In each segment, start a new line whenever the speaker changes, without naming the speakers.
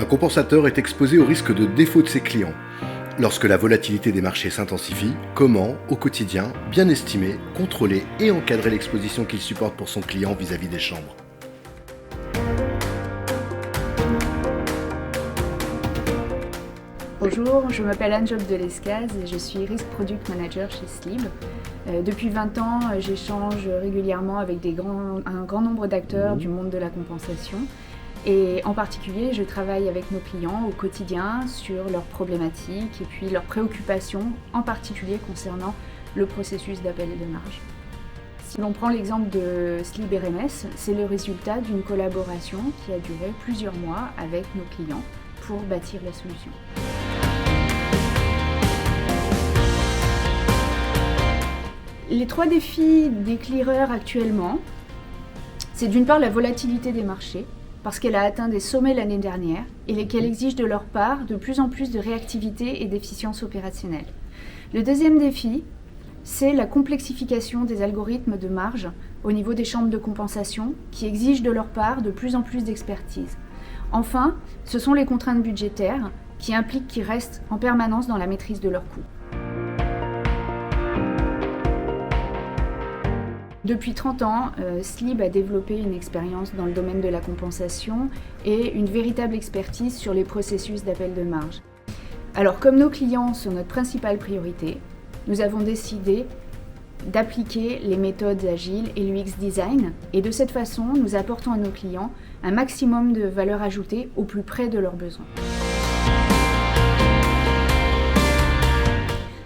Un compensateur est exposé au risque de défaut de ses clients. Lorsque la volatilité des marchés s'intensifie, comment, au quotidien, bien estimer, contrôler et encadrer l'exposition qu'il supporte pour son client vis-à-vis des chambres?
Bonjour, je m'appelle Anne-Job Delescaz et je suis Risk Product Manager chez Slib. Depuis 20 ans, j'échange régulièrement avec un grand nombre d'acteurs du monde de la compensation. Et en particulier, je travaille avec nos clients au quotidien sur leurs problématiques et puis leurs préoccupations, en particulier concernant le processus d'appel de marge. Si l'on prend l'exemple de Slib RMS, c'est le résultat d'une collaboration qui a duré plusieurs mois avec nos clients pour bâtir la solution. Les 3 défis des clearers actuellement, c'est d'une part la volatilité des marchés, parce qu'elle a atteint des sommets l'année dernière et qu'elle exige de leur part de plus en plus de réactivité et d'efficience opérationnelle. Le deuxième défi, c'est la complexification des algorithmes de marge au niveau des chambres de compensation qui exigent de leur part de plus en plus d'expertise. Enfin, ce sont les contraintes budgétaires qui impliquent qu'ils restent en permanence dans la maîtrise de leurs coûts. Depuis 30 ans, Slib a développé une expérience dans le domaine de la compensation et une véritable expertise sur les processus d'appel de marge. Alors, comme nos clients sont notre principale priorité, nous avons décidé d'appliquer les méthodes agiles et l'UX design, et de cette façon, nous apportons à nos clients un maximum de valeur ajoutée au plus près de leurs besoins.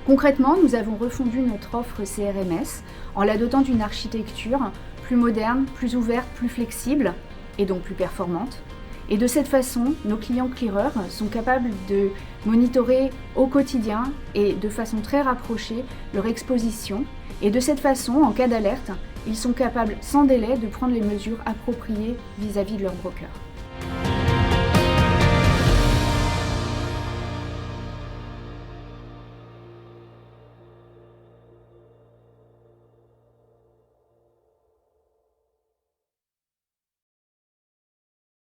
Concrètement, nous avons refondu notre offre CRMS en la dotant d'une architecture plus moderne, plus ouverte, plus flexible et donc plus performante. Et de cette façon, nos clients clearers sont capables de monitorer au quotidien et de façon très rapprochée leur exposition. Et de cette façon, en cas d'alerte, ils sont capables sans délai de prendre les mesures appropriées vis-à-vis de leur broker.